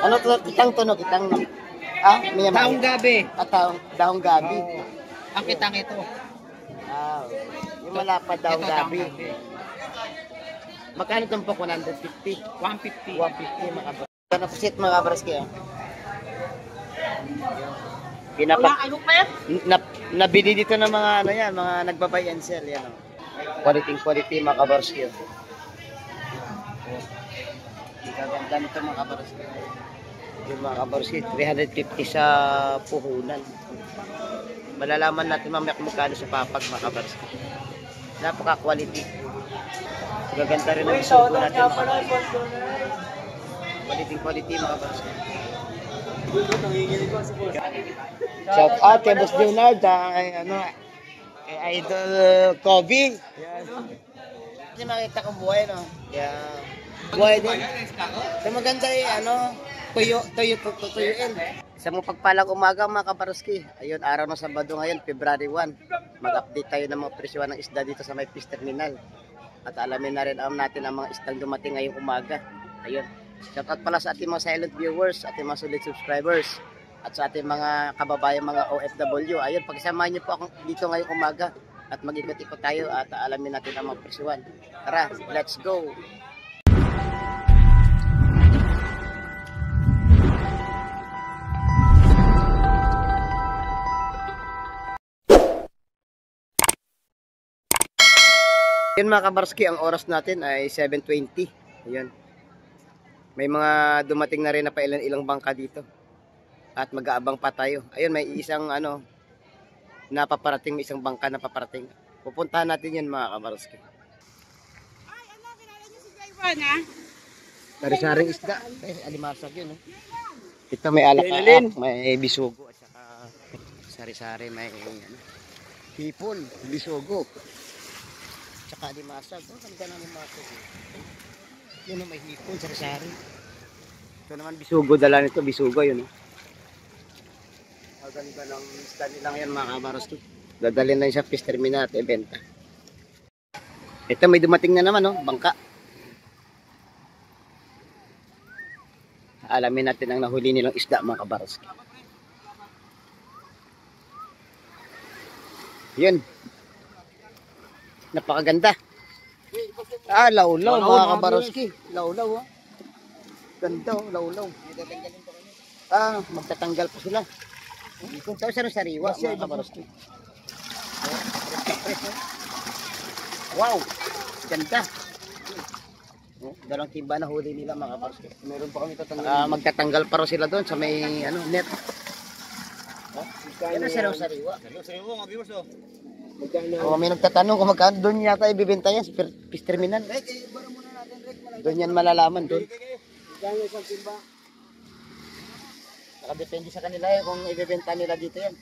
Ano to? Kitang to, no? Kitang, may Taong gabi. Daong gabi. Ang kitang ito. Yung malapad daong Ito, gabi. Magkano itong po? 150? 150. 150 mga kabaraski. Ano po set mga kabaraski? Nabili dito ng mga ano yan, mga nagbabay and sell yan. Quality mga kabaraski. Gaganda nito mga kabaraski. Yung mga kabaraski, 350 sa puhunan. Malalaman natin mamaya kung magkano sa papag mga kabaraski. Napaka-quality. Gaganda rin ang sugo natin mga kabaraski. Quality mga kabaraski. Shout out kay Boss Leonard, kay Idol Kobe. Yan. Kasi makita kong buhay, no? Yeah. Buhay din. So maganda tuyuin. Sa mga pagpalang umaga mga kabaraski. Ayun, araw ng Sabado ngayon, February 1. Mag-update tayo ng mga presyohan ng isda dito sa may fish terminal. At alamin na rin natin ang mga isdang dumating ngayong umaga. Ayun. Shout out pala sa ating mga silent viewers, ating mga solid subscribers, at sa ating mga kababayan, mga OFW. Ayun, pakisamahan niyo po ako dito ngayong umaga at mag-ikot-ikot tayo at alamin natin ang mga presyohan. Tara, let's go! Ayun mga kabarski, ang oras natin ay 7:20. Ayun. May mga dumating na rin na ilang bangka dito. At mag-aabang pa tayo. Ayun, may isang napaparating, may isang bangka na paparating. Pupuntahan natin 'yan mga kabarski. Ay, kilala niyo si Jaywan, ha? Sari-saring isda. Alimasag 'yun, Ito may alak-alak, may bisugo at saka sari-sari, may hipon, bisugo. Tsaka alimasag. Ganda na alimasag. Yun may hipon, sari-sari. Ito naman bisugo, dala nito, bisugo yun. Ganda ng isda nilang yan mga kabarski. Dadalhin na yun sa fish terminal at ibenta. Ito may dumating na naman, bangka. Alamin natin ang nahuli nilang isda mga kabarski. Yun. Napakaganda. Lawlaw mga kabarski. Lawlaw. Ganda, lawlaw. Magtatanggal pa sila. Tapos ano sariwa mga kabarski. Wow, ganda. Dalawang timba na huli nila mga kabarski. Meron pa kami tatanggal. Magtatanggal pa rin sila doon sa may net. Ano sariwa? Sariwa mga viewers may nagtatanong kung magkano doon yata ibibenta yan sa fish terminal. Doon yan malalaman doon. Nakadepende sa kanila kung ibibenta nila dito yan.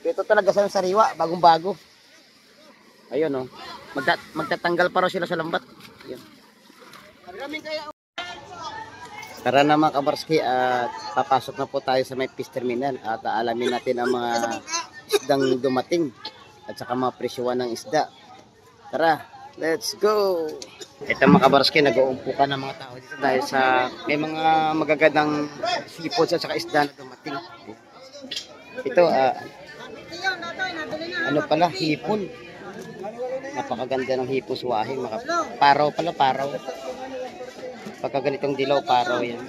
Ito talaga sa sariwa, bagong bago. Ayun magtatanggal pa rin sila sa lambat. Ayun. Tara na mga kabarski at papasok na po tayo sa may fish terminal at alamin natin ang mga isdang dumating at saka mga presyohan ng isda. Tara, let's go! Ito mga kabarski, nag-uumpukan ng mga tao dito dahil sa may mga magagandang seafoods at saka isda na dumating. Ito, hipon. Napakaganda ng hipon suwahe. Paraw pala, paraw. Pagka ganitong dilaw, paraw yan.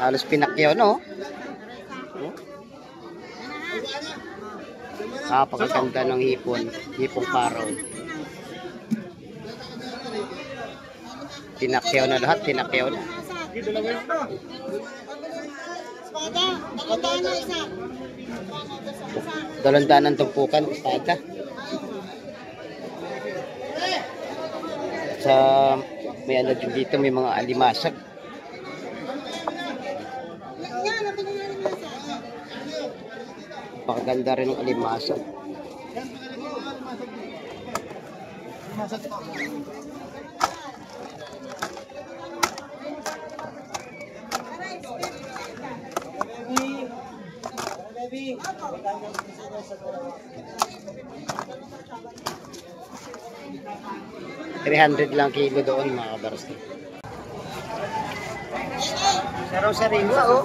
Halos pinakyaw, Napakaganda ng hipong paraw. Tinakyaw na lahat, tinakyaw na. Dalandanan tumpukan, espada. Sa may dito, may mga alimasag. Napakaganda rin ng alimasag. $300 lang kilo doon mga kabarski. Sarong sariwa oh.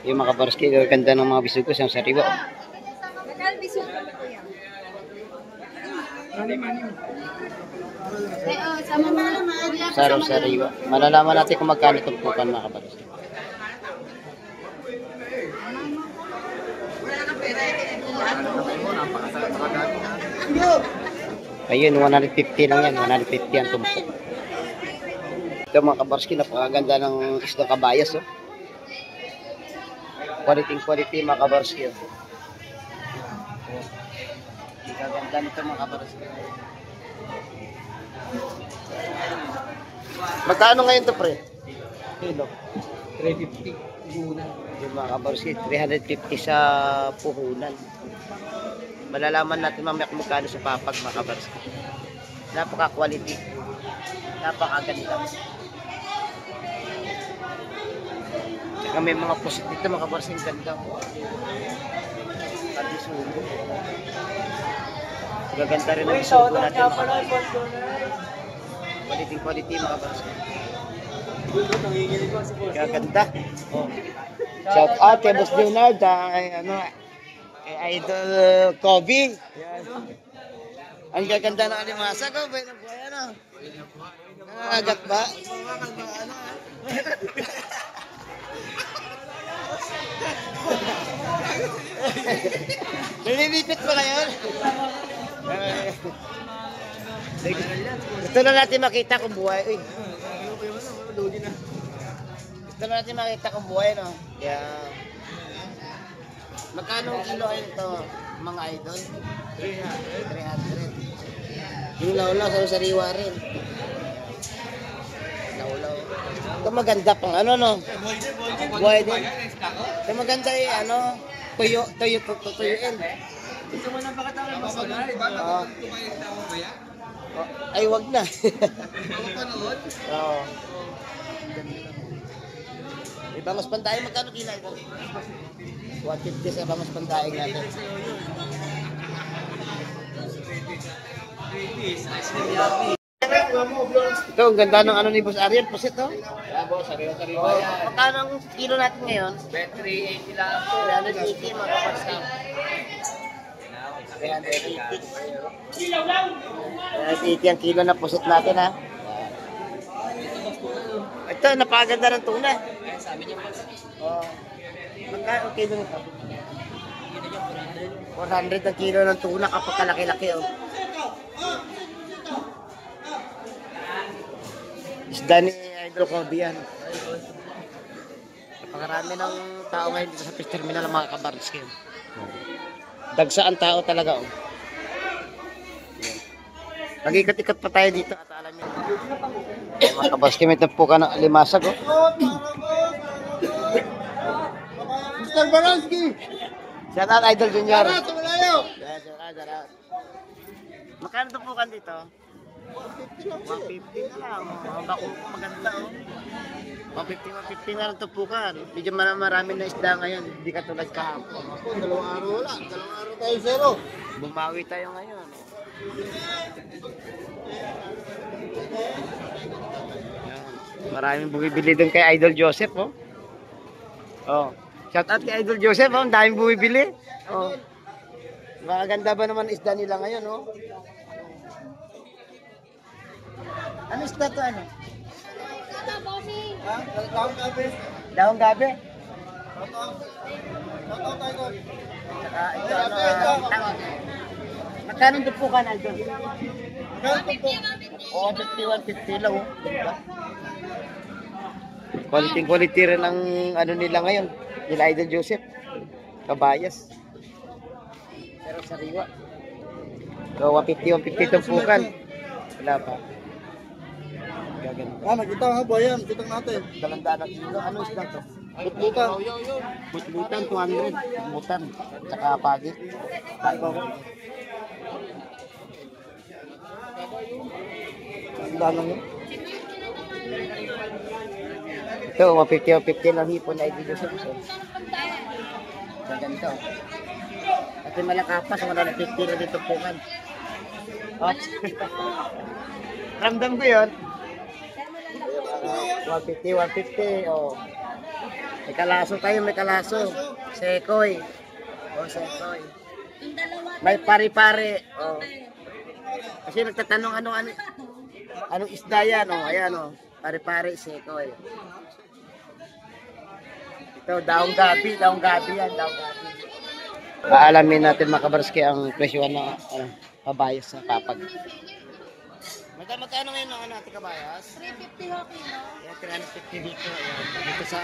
Yung mga kabarski, ganda ng mga bisugos yung sariwa. Sarong sariwa. Malalaman natin kung magkano tumpukan mga kabarski. Ayun, 150 lang yan. 150 ang tumpok. Ito mga kabarski, napakaganda ng isdang kabayas. Oh. Quality mga kabarski. Oh. Ganda nito mga kabarski. Magkano ngayon to pre? Kilo? 350. Yung mga kabarski, 350 sa puhunan. Malalaman natin mamaya kung magkano sa papag mga kabarski. Napaka-quality. Napakaganda. Saka may mga pusit dito mga kabarski, ganda. Pati sugo. Gaganda rin ang sugo natin. Quality mga kabarski. Gaganda. Oh. Shout out kay Boss Leonard, Idol Kobe. Yan. Ang gaganda ng alimasa ko, buhay na buhay ano. Nangangagat ba? Nililipit ba ngayon? Gusto na natin makita kung buhay. Uy. Gusto na natin makita kung buhay, no? Kaya... Magkano ang kilo ito, mga idol? 300. Yung laulaw sa sariwa rin. Laulaw. Ito maganda pang ano, no? Buhay din. Ito maganda ano, tuyuin. Gusto mo nang bakit ako masagal? Ay, wag na. Panood? Oo. Ibangos Pandaing, magkano kilo ito? 150 sa Ibangos Pandaing natin. Ito, ang ganda ng ano ni Boss Ariel. Pusit, oh. Magkano ang kilo natin ngayon? 380 lang po. 380, mga kapatid. 380 ang kilo na pusit natin, ha. Ito, napakaganda ng tuna. Oh. Magkano ang kilo nito? 400 ang kilo ng tuna kapag kalaki-laki, oh. Isda ni Idol Kobe yan. Napakarami ng tao ngayon dito sa fish terminal ng mga kabarski. Dagsaan tao talaga, oh. Nag-ikat-ikat pa tayo dito at alamin. Mga kabarski, may tapo ka ng alimasag, oh. Mr. Baranski! Shout out Idol Junior. Tara, tumalayo! Shout out. Magkano tapukan dito? 150 na lang. Mga bako maganda, oh. 150 na lang tapukan. Medyo marami na isda ngayon. Hindi katulad kahapon. Dalawang araw lang. Dalawang araw tayo zero. Bumawi tayo ngayon. Yan. Maraming bumibili doon kay Idol Joseph, oh. Oh. Shout out kay Idol Joseph, oh. Ang daming bumibili. Oh. Makaganda ba naman isda nila ngayon, oh. Ano isda to, ano? Ha? Dalawang gabi. Daong gabi. Tatawag tayo ko. Ito, ano, tawag. Magkano dupukan, Idol? 150. Oh, 51.50 lang, oh. Diba? Quality rin ang ano nila ngayon. Nila Idol Joseph. Kabayas. Pero sariwa. So, 150 tumpukan. Wala pa. Gaganda. Nakita nga ba yan? Kitang natin. Dalandaan ng kilo. Ano isda to? Butbutan. Butbutan, 200. Butbutan. Tsaka pagi. Bago. Sila lang yun. Ito, 150 lang hipon na idilo sa puso. Gaganda. At yung malakapas, 150 na dito pukan. Oh. Ramdam ko yun. 150. Oh. May kalaso tayo, may kalaso. Sekoy. Oh, sekoy. May pari-pari. Oh. Kasi nagtatanong anong isda yan, oh. Ayan, oh. Pari-pari, sekoy. Ito, daong gabi yan, daong gabi. Aalamin natin mga kabarski ang presyo ng kabayas sa kapag. Magkano ngayon ang natin kabayas? 350 ho kilo. Yan, 350 dito. Ayan. Dito sa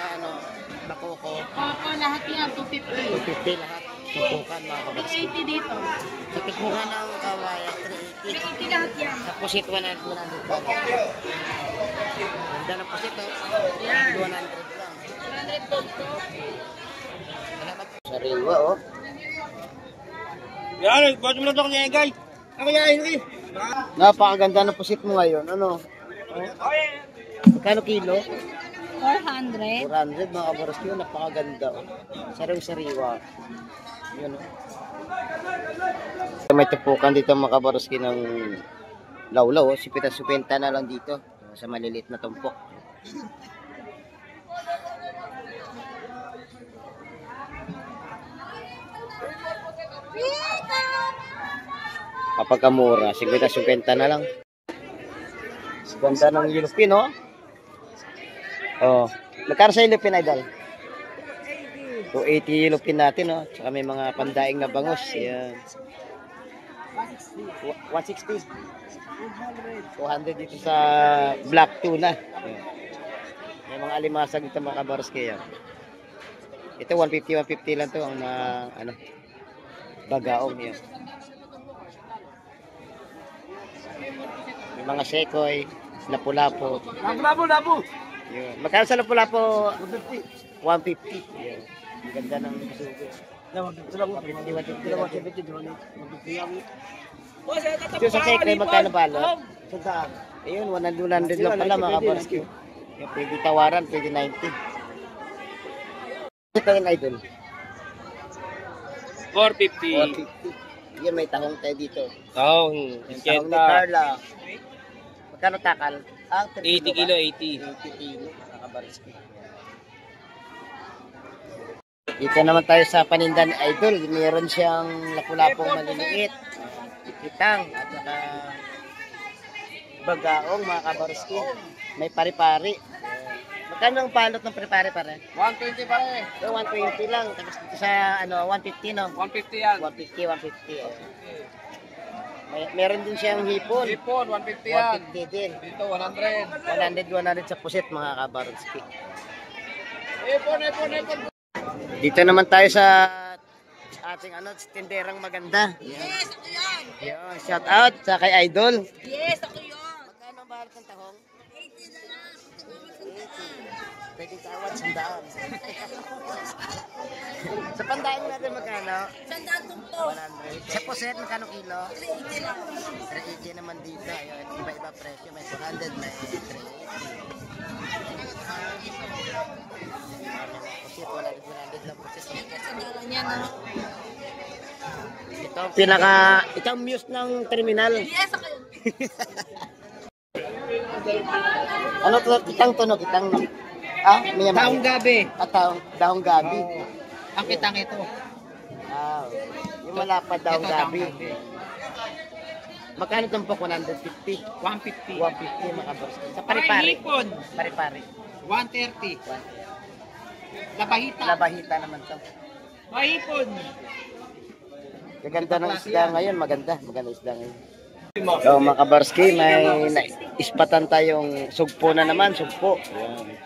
Bakoko. Opo, lahat yan, 250. 250 lahat. Tutukan mga kabarski. 380 dito. Sa tikmuhan ng kabayas, 380. 380 lahat yan. Sa pusit, 100 pa. Ganda ng pusit, oh. Yan. 200 lang. 100 dito. Sariwa, oh. Yan, ba't mo na ito kanya guys? Ako yain ko. Napakaganda ng pusit mo ngayon. Ano? Magkano kilo? 400. 400 mga kabarski, oh. Napakaganda, oh. Sariwa. Yun, oh. May tupukan dito mga kabarski ng lawlaw, oh. Supita na lang dito sa maliliit na tumpok. Kapag kamura, 50 na lang. Ganda ng yelupin, oh. Oh, magkano sa yelupin, idol? 280 yelupin natin, oh. Tsaka may mga pandaing na bangus. Ayan. 160. 200 dito sa black tuna. Ayan. May mga alimasag dito mga kabarski, yan. Ito 150 lang to ang bagaong yan. May mga sekoy, lapu-lapu. Lapu. Yun. Magkano sa lapu-lapu? 150. Yun. Ang ganda ng sugo. 150. Yung sa sekoy, magkano balot? Ayun, 100 lang pala mga kabarski. Yung pwede tawaran, pwede 90. Ito yung idol. 450. Yan, may tahong tayo dito. Tahong. Yung tahong ni Carla. Magkano takal? 80 kilo, 80. 80 kilo. Nakabariski. Dito naman tayo sa paninda ni Idol. Meron siyang lapu-lapong maliliit. Kitang at saka bagaong mga kabariski. May pari-pari. Magkano ang palot ng pare-pare pare? 120 pare. So, 120 lang. Tapos dito sa 150 no? 150 yan. 150. Oh. Meron din siyang hipon. Hipon, 150 yan. 150 din. Dito, 100. 100 sa puset mga kabarotski. Hipon. Dito naman tayo sa ating tinderang maganda. Yes, ako yan. Yan, shout out sa kay Idol. Yes, ako yun. Magkano ang balot ng tahong? 80 na lang. Pwede tawad, 100. Sa pandaing natin magkano? Sandaan tumto. 100. Sa puset, magkano kilo? 380 lang. 380 naman dito. Ayun, iba-iba presyo. May 400, may 380. Puset, 100 lang puset. Sandaan yan, no? Ito ang muse ng terminal. Yes, ako yun. Ano to? Kitang tunog, kitang may Tahong gabi. Daong gabi. Ang kitang ito. Yung malapad daong Ito, gabi. tahong gabi. Magkano tumpok? 150. 150. 150 makabarski. Sa pari-pari. Hipon. Pari-pari. 130. Labahita. Labahita naman to. Mahipon. Gaganda ng isda ngayon. Maganda isda ngayon. So mga kabarski, may ispatan tayong sugpo na naman. Sugpo. Ayan.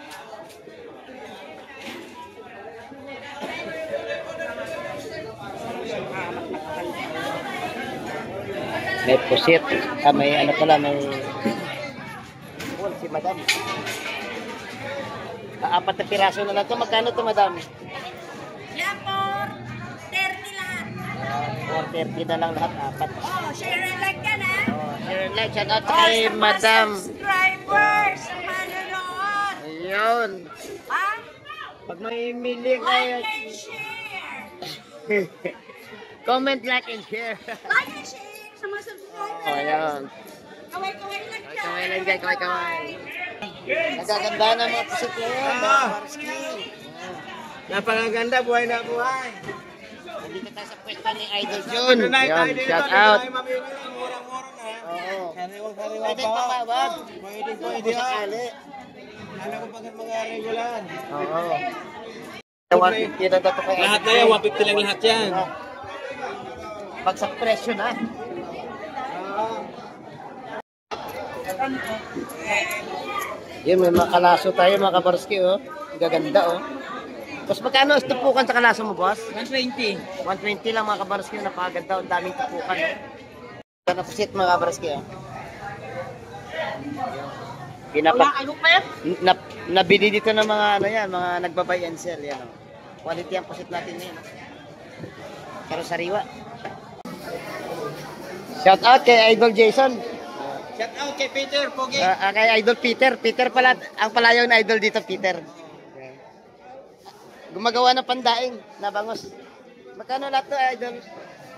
May pusit. May ano pala, may si madam. Apat na piraso na lang ito. Magkano ito, madam? Yan po, 30 lahat. 430 na lang lahat, apat. Oh, share and like ka na. Oh, share and like. Shout out kay madam. Subscribers, sa manonood. Ayun. Ha? Pag may mili kayo, Like and share. comment, like, and share. Like and share sa mga subscribers. Oh, ayun. Kaway-kaway lang dyan. Kaway lang dyan, kaway-kaway. Nagaganda ng mga pusit ngayon, mga Kabarski. Napakaganda, buhay na buhay. Nandito tayo sa pwesto ni Idol Jun. Ayun, shout out. Murang-mura na. Oo. Sariwang-sariwa Pwede pa. pa mawag. Pwede, Kung pwede. sakali. Alam ko pag mga regular. Oo. 150 na dato kay Lahat na yan, 150 lang lahat yan. Pag sa presyo na. Yun, may mga kalaso tayo mga Kabarski, oh. Ang gaganda, oh. Tapos magkano ang tupukan sa kalaso mo, boss? 120. 120 lang mga Kabarski, napakaganda. Ang daming tupukan, oh. Ito na pusit mga Kabarski, oh. Nabili dito ng mga ano yan, mga nagbabay and sell yan, oh. Quality ang pusit natin ngayon, oh. Pero sariwa. Shout out kay Idol Jason. Shout out kay Peter, Pogi. Kay Idol Peter. Peter pala, ang palayaw na idol dito, Peter. Gumagawa ng pandaing na bangos. Magkano lahat to, Idol?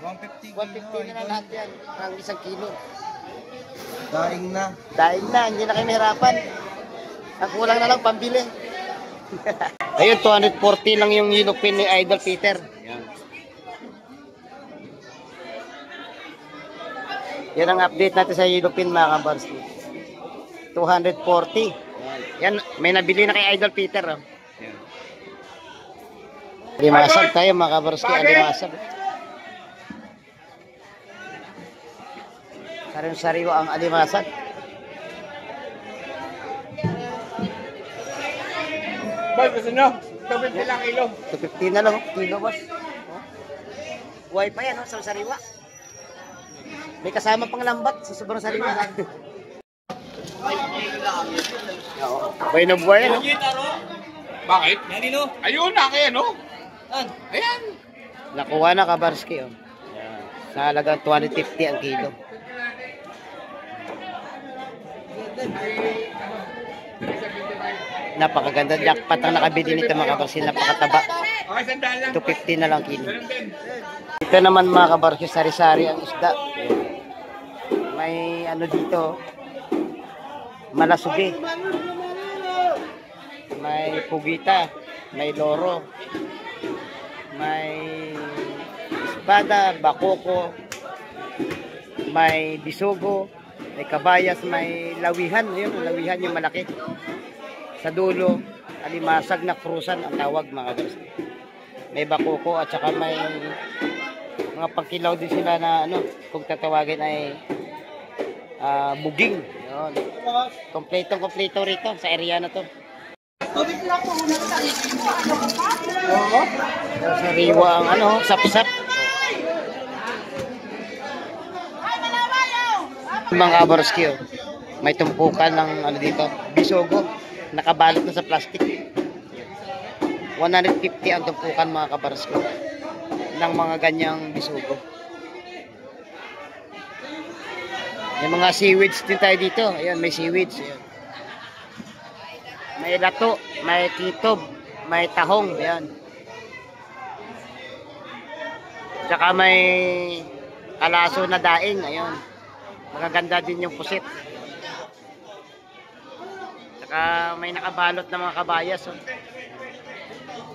150 na lang lahat yan. Ang isang kilo. Daing na. Dahil na, hindi na kayo mahirapan. Ang kulang na lang pambili. Ayun, 240 lang yung yelowfin ni Idol Peter. Yan ang update natin sa yellowfin mga Kabarski. 240. Yan, may nabili na kay Idol Peter. Oh. Alimasag tayo mga Kabarski, alimasag. Sariwa ang alimasag. Boy, gusto nyo? 250 lang kilo. 250 na lang, oh. Kilo boss. Oh. Buhay pa yan, oh, sa sariwa. May kasama pang lambat sa sobrang sariwa. Buhay na buhay, no? Bakit? Ayun na kaya, no? Ayan. Nakuha na Kabarski, oh. Sa halagang 250 ang kilo. Napakaganda jackpot ang nakabili nito mga Kabarski, napakataba. 250 na lang kilo. Ito naman mga Kabarski, sari-sari ang isda. May ano dito, malasubi, may pugita, may loro, may espada, bakoko, may bisugo, may kabayas, may lawihan. Ayun, lawihan yung malaki. Sa dulo, alimasag na krusan ang tawag mga Kabarski. May bakoko at saka may mga pagkilaw din sila na ano, kung tatawagin ay buging. Yun. Kompleto rito sa area na to. Oo. Sariwa ang ano, sap-sap. Mga Kabarski, oh. May tumpukan ng ano dito, bisogo. Nakabalot na sa plastic. 150 ang tumpukan mga Kabarski ng mga ganyang bisugo. May mga seaweeds din tayo dito. Ayan, may seaweeds. Ayan. May lato, may kitob, may tahong. Ayan. Tsaka may kalaso na daing. Ayan. Magaganda din yung pusit. Tsaka may nakabalot na mga kabayas. Oh.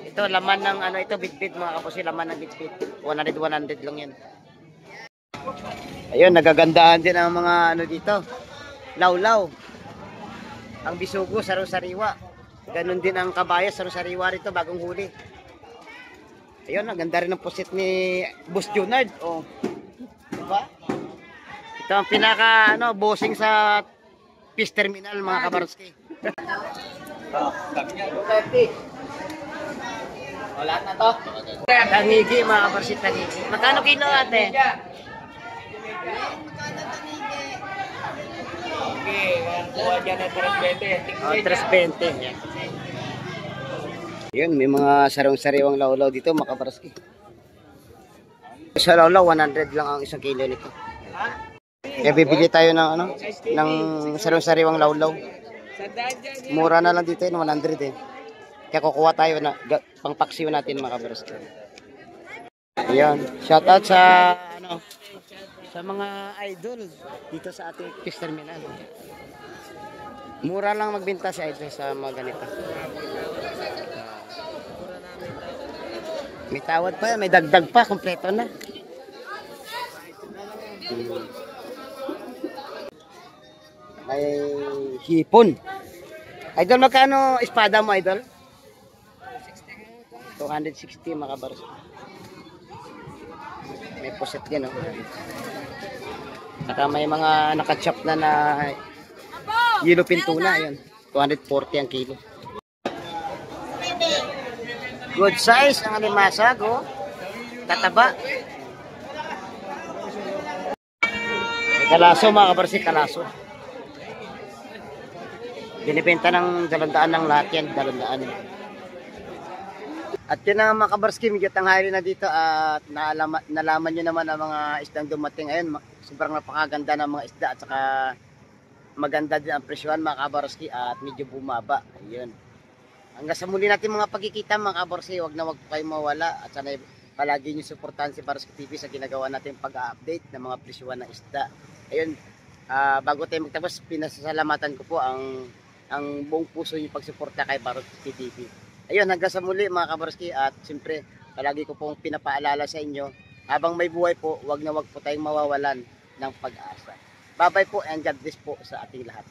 Ito, laman ng ano ito, bitbit mga kapusi, laman ng bitbit. 100 lang yan. Ayun, nagagandahan din ang mga ano dito. Lawlaw. Ang bisugo, saro-sariwa. Ganon din ang kabayas, saro-sariwa rito, bagong huli. Ayun, ang ganda rin ng pusit ni Boss Junard. Oh. Diba? Ito ang pinaka ano, bossing sa Fish Terminal mga Kabarski. Wala na to. Tanigi mga Kabarski, tanigi. Magkano kilo ate? Okay, Kuha dyan ng 320. Oh, 320. Yan. Yun, may mga sarong-sariwang lawlaw dito, mga kabaraski. Sa lawlaw, 100 lang ang isang kilo nito. Kaya bibili tayo ng ano, ng sarong-sariwang lawlaw. Mura na lang dito yun, 100 eh. Kaya kukuha tayo na pangpaksiw natin, mga kabaraski. Ayan, shoutout sa ano, sa mga idol dito sa ating fish terminal. Mura lang magbenta sa idol sa mga ganito. May tawad pa yan, may dagdag pa, kompleto na. May hipon. Idol, magkano espada mo, idol? 260 mga kabaros. May poset yan, oh. Saka may mga nakachop na yellow pintuna, yun. 240 ang kilo. Good size ang alimasag, oh. Tataba. May kalaso, mga kabarsi, kalaso. Binibenta ng 200 ng lahat yan, 200. At yun na mga kabarski, medyo tanghali na dito at nalaman nyo naman ang mga isdang dumating. Ayun, sobrang napakaganda ng mga isda at saka maganda din ang presyohan mga kabarski at medyo bumaba. Ayun. Hanggang sa muli natin mga pagkikita mga kabarski, wag na wag po kayo mawala at sana palagi nyo suportahan si Barski TV sa ginagawa natin pag-update ng mga presyohan ng isda. Ayun, bago tayo magtapos, pinasasalamatan ko po ang buong puso yung pagsuporta kay Barski TV. Ayun, hanggang sa muli mga kabarski at siyempre palagi ko pong pinapaalala sa inyo, habang may buhay po, wag na wag po tayong mawawalan ng pag-asa. Bye-bye po and God bless po sa ating lahat.